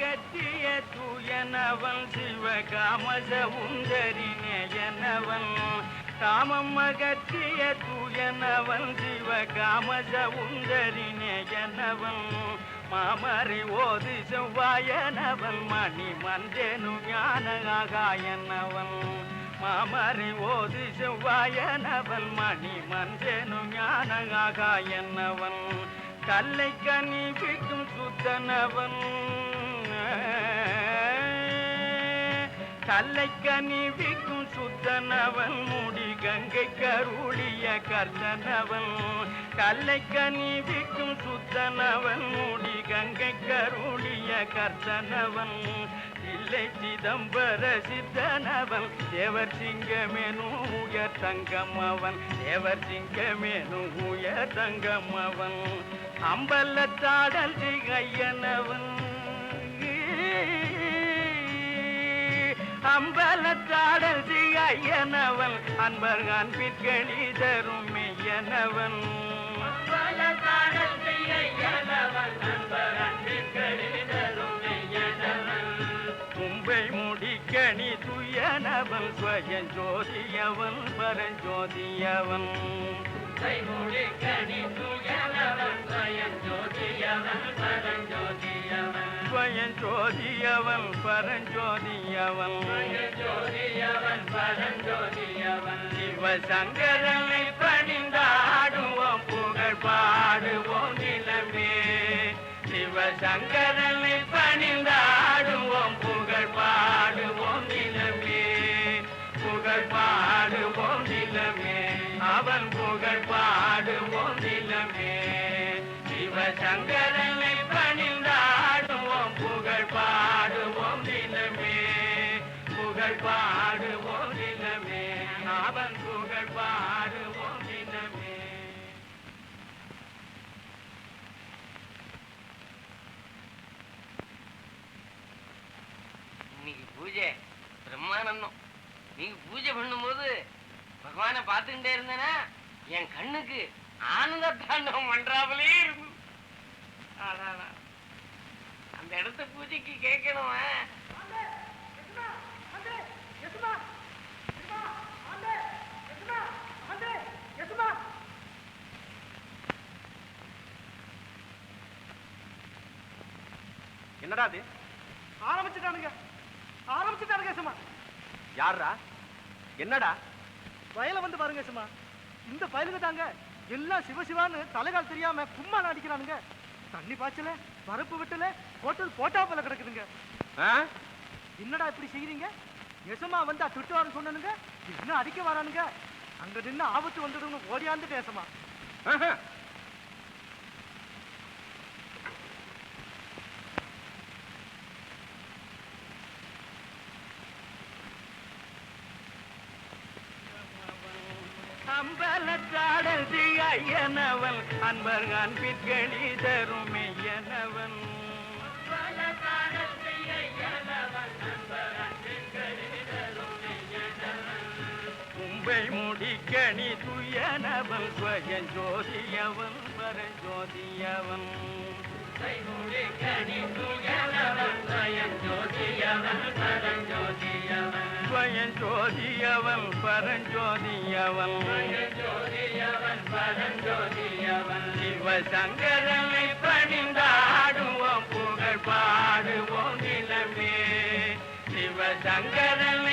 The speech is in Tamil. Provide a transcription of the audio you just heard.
கட்டிய தூயனவன் சிவகாமச உந்தரி நேயனவன் காமம் அகற்றிய தூயனவன் சிவகாமச உந்தரி நேயனவன் மாமரி ஓது செவ்வாயனவன் மணி மஞ்சனு ஞானகாயனவன் மாமரி ஓது செவ்வாயனவன் மணி மஞ்சனு ஞானகாயனவன் கல்லை கனிவிக்கும் சுத்தனவன் கல்லை கனிவிக்கும் சுத்தனவன் முடி கங்கை கருளிய கர்த்தனவன் கல்லை கனிவிக்கும் சுத்தனவன் முடி கங்கை கருளிய கர்த்தனவன் இல்லை சிதம்பர சித்தனவன் தேவர் சிங்கமேனு உயர் தங்கம்மவன் தேவர் சிங்கமேனு உயர் தங்கம்மவன் அம்பலத்தாடல் திகையனவன் அம்பலத்தாடல் திகையனவன் அன்பர் அன்பிற்கணி தரும் மெய்யனவன் அம்பலத்தாடல் திகையனவன் அன்பர் அன்பிற்கணி தரும் மெய்யனவன் கும்பை முடிக்கணி துயனவன் ஸ்வயம் ஜோதியவன் பரஞ்சோதியவன் முடிக்கணி துயனவன் ஸ்வயம் ஜோதியவன் பரஞ்சோதியவன் ஸ்வயம் ஜோதியவன் பரஞ்சோதியவன் ஜோதியவன் பரஞ்சோதியவன் சிவசங்கரனை பணிந்தாடுவோம் புகழ் பாடுவோம் நிலமே சிவசங்கரனை பணிந்தாடுவோம் புகழ் பாடுவோம் நிலமே புகழ் பாடுவோம் நிலமே அவன் புகழ் பாடுவோம் நிலமே சிவசங்கரனை பணிந்தாடுவோம் புகழ் பாடுவோம் நிலமே புகழ் பாடுவோம் நிலமே அவன் புகழ் பாடுவோம் நிலமே. இன்னைக்கு பூஜை பிரம்மானந்தம். நீங்க பூஜை பண்ணும்போது பகவானை பார்த்துக்கிட்டே இருந்தேன்னா என் கண்ணுக்கு ஆனந்த தாண்டவம் பண்றாமலே இருக்கு. அந்த இடத்த பூஜைக்கு கேட்கணும். என்னடா அது? ஆரம்பிச்சுட்டானுங்க சும்மா. யாரா? என்னடா? வயல வந்து பாருங்க சும்மா. இந்த பயலுங்க தாங்க எல்லாம் சிவசிவான்னு தலைகால் தெரியாம கும்மா அடிக்கிறானுங்க. தண்ணி பாய்ச்சல, பரப்பு விட்டல, ஹோட்டல் போட்டா போல கிடக்குதுங்க. என்னடா இப்படி செய்யறீங்க? எசமா வந்தா திட்டுவாருன்னு சொன்னனுங்க, இன்னும் அடிக்க வரானுங்க. அங்க நின்று ஆபத்து வந்துடும் ஓடியாந்துட்டு எசமா. அம்பலத்தாடல் திகையனவன் அன்பர் அன்பிற்கணி தரும் மெய்யனவன் கும்பை முடிக்கணி துயனவன் ஸ்வயம் ஜோதியவன் பரஞ்சோதியவன் ஸ்வயம் ஜோதியவன் பரஞ்சோதியவன் சிவசங்கரனை பணிந்தாடுவோம் புகழ் பாடுவோம் நிலமே சிவசங்கரனை